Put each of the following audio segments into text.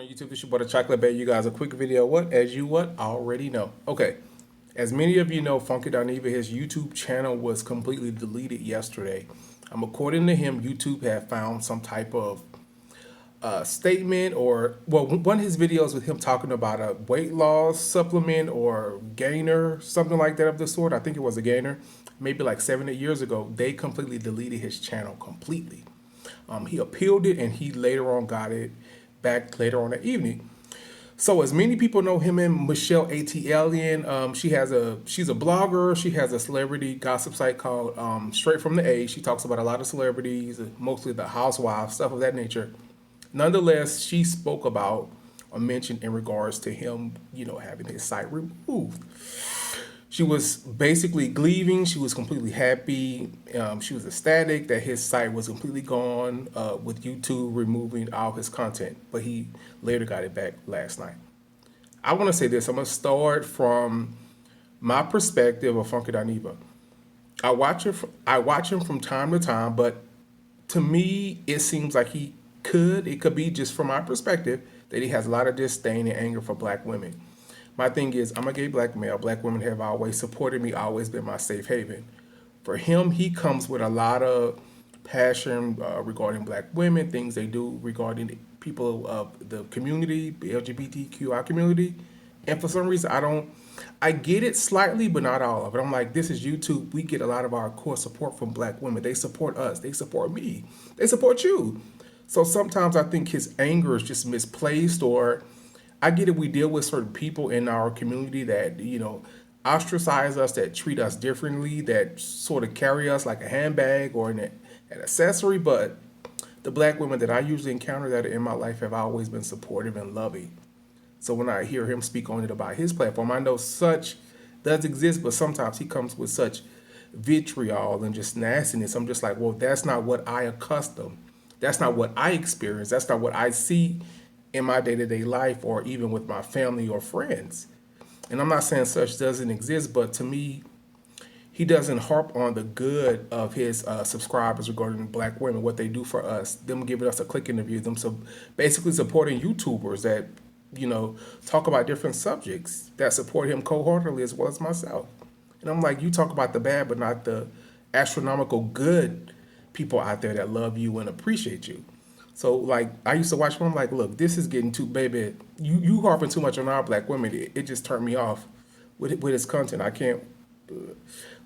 on YouTube? This your boy the Chocolate Bay. You guys a quick video. What already know. Okay, as many of you know, FunkyDineva, his YouTube channel was completely deleted yesterday. According to him, YouTube had found some type of statement, or well, one of his videos with him talking about a weight loss supplement or gainer, something like that of the sort. I think it was a gainer, maybe like 7 or 8 years ago. They completely deleted his channel completely. He appealed it, and he later on got it back later on that evening. So as many people know him and Michelle ATLien, she's a blogger. She has a celebrity gossip site called Straight from the A. She talks about a lot of celebrities, mostly the housewives, stuff of that nature. Nonetheless, she spoke about or mentioned in regards to him, having his site removed. She was basically grieving. She was completely happy. She was ecstatic that his site was completely gone with YouTube removing all his content. But he later got it back last night. I want to say this. I'm going to start from my perspective of FunkyDineva. I watch him from time to time, but to me, it seems like it could be just from my perspective that he has a lot of disdain and anger for black women. My thing is, I'm a gay black male. Black women have always supported me, always been my safe haven. For him, he comes with a lot of passion regarding black women, things they do regarding people of the community, the LGBTQI community. And for some reason, I get it slightly, but not all of it. I'm like, this is YouTube. We get a lot of our core support from black women. They support us. They support me. They support you. So sometimes I think his anger is just misplaced, or I get it. We deal with certain people in our community that, ostracize us, that treat us differently, that sort of carry us like a handbag or an accessory. But the black women that I usually encounter that are in my life have always been supportive and loving. So when I hear him speak on it about his platform, I know such does exist, but sometimes he comes with such vitriol and just nastiness. I'm just like, well, that's not what I accustom. That's not what I experience. That's not what I see in my day-to-day life, or even with my family or friends. And I'm not saying such doesn't exist, but to me, he doesn't harp on the good of his subscribers regarding black women, what they do for us, them giving us a click in the view, them basically supporting YouTubers that, talk about different subjects, that support him cold-heartedly as well as myself. And I'm like, you talk about the bad, but not the astronomical good people out there that love you and appreciate you. So, like, I used to watch him, I'm like, look, this is getting too, baby, you harping too much on our black women. It just turned me off with his content. I can't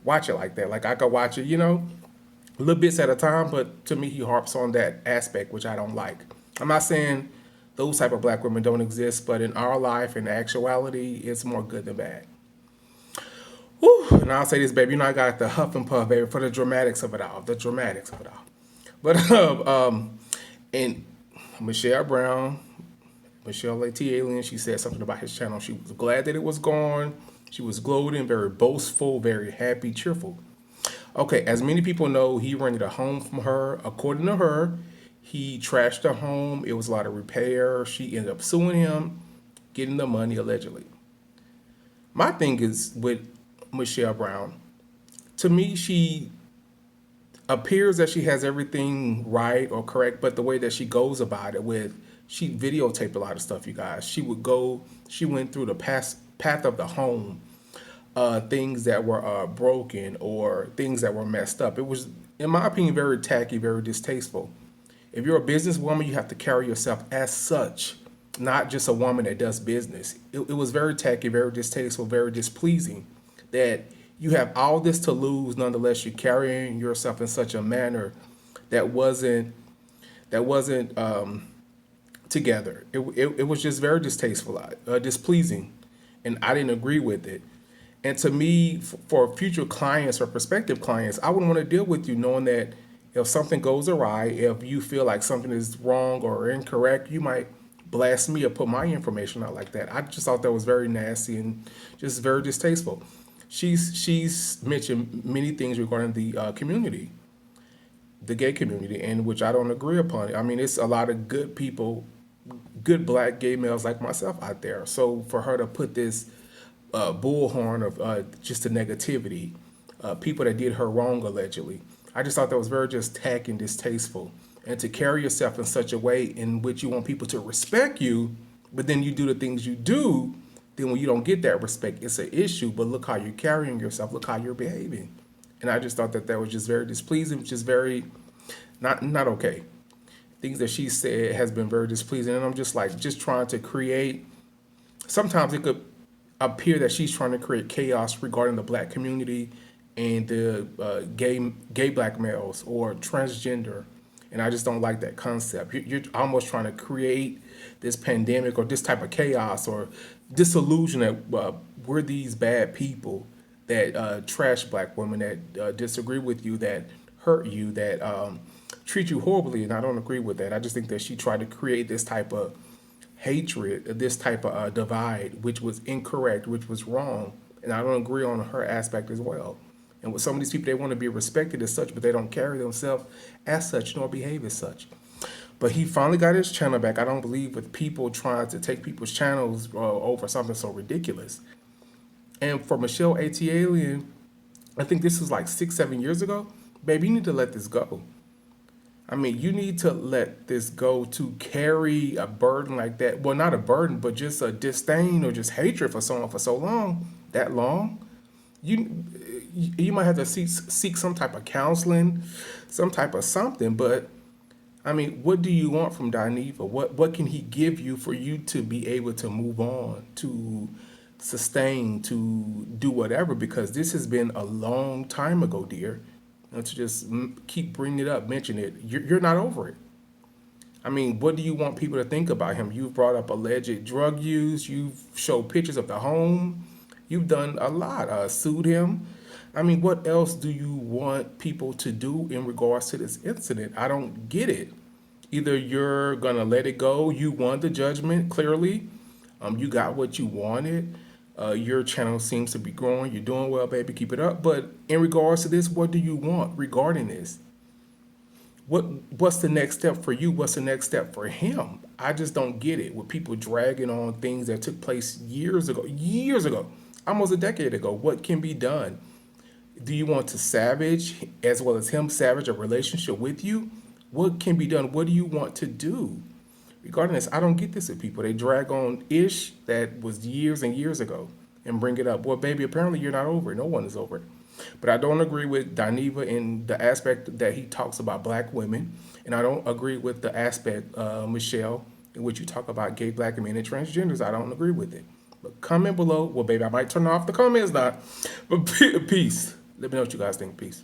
watch it like that. Like, I could watch it, little bits at a time, but to me, he harps on that aspect, which I don't like. I'm not saying those type of black women don't exist, but in our life, in actuality, it's more good than bad. Whew. And I'll say this, baby, I got the huff and puff, baby, for the dramatics of it all, But, and MichelleBrown, Michelle ATLien, she said something about his channel. She was glad that it was gone. She was gloating, very boastful, very happy, cheerful. Okay, as many people know, he rented a home from her. According to her, he trashed her home. It was a lot of repair. She ended up suing him, getting the money allegedly. My thing is with MichelleBrown, to me, she appears that she has everything right or correct, but the way that she goes about it she videotaped a lot of stuff, you guys. She went through the path of the home, things that were broken or things that were messed up. It was, in my opinion, very tacky, very distasteful. If you're a businesswoman, you have to carry yourself as such, not just a woman that does business. It was very tacky, very distasteful, very displeasing that you have all this to lose, nonetheless you're carrying yourself in such a manner that wasn't together. It was just very distasteful, displeasing, and I didn't agree with it. And to me, for future clients or prospective clients, I wouldn't want to deal with you knowing that if something goes awry, if you feel like something is wrong or incorrect, you might blast me or put my information out like that. I just thought that was very nasty and just very distasteful. She's mentioned many things regarding the community, the gay community, and which I don't agree upon. I mean, it's a lot of good people, good black gay males like myself out there. So for her to put this bullhorn of just the negativity, people that did her wrong allegedly, I just thought that was very just tacky and distasteful. And to carry yourself in such a way in which you want people to respect you, But then you do the things you do, then when you don't get that respect, it's an issue. But look how you're carrying yourself, look how you're behaving. And I just thought that that was just very displeasing, just very not okay. Things that she said has been very displeasing. And I'm just like, just trying to create, sometimes it could appear that she's trying to create chaos regarding the black community and the gay black males or transgender. And I just don't like that concept. You're almost trying to create this pandemic or this type of chaos or disillusion that we're these bad people that trash black women, that disagree with you, that hurt you, that treat you horribly. And I don't agree with that. I just think that she tried to create this type of hatred, this type of divide, which was incorrect, which was wrong. And I don't agree on her aspect as well. And with some of these people, they want to be respected as such, but they don't carry themselves as such nor behave as such. But he finally got his channel back. I don't believe with people trying to take people's channels over something so ridiculous. And for Michelle ATLien, I think this was like 6, 7 years ago. Baby, you need to let this go. I mean, you need to let this go to carry a burden like that. Well, not a burden, but just a disdain or just hatred for someone for so long, that long. You might have to seek some type of counseling, some type of something. But I mean, what do you want from Dineva? What can he give you for you to be able to move on, to sustain, to do whatever? Because this has been a long time ago, dear. And to just keep bringing it up, mention it, you're not over it. I mean, what do you want people to think about him? You've brought up alleged drug use. You've showed pictures of the home. You've done a lot. Sued him. I mean, what else do you want people to do in regards to this incident? I don't get it. Either you're going to let it go. You won the judgment, clearly. You got what you wanted. Your channel seems to be growing. You're doing well, baby. Keep it up. But in regards to this, what do you want regarding this? What's the next step for you? What's the next step for him? I just don't get it with people dragging on things that took place years ago, almost a decade ago. What can be done? Do you want to savage, as well as him savage, a relationship with you? What can be done? What do you want to do? Regarding this, I don't get this with people. They drag on ish that was years and years ago and bring it up. Well, baby, apparently you're not over it. No one is over it. But I don't agree with Dineva in the aspect that he talks about black women. And I don't agree with the aspect, Michelle, in which you talk about gay black men and transgenders. I don't agree with it. But comment below. Well, baby, I might turn off the comments now. But peace. Let me know what you guys think. Peace.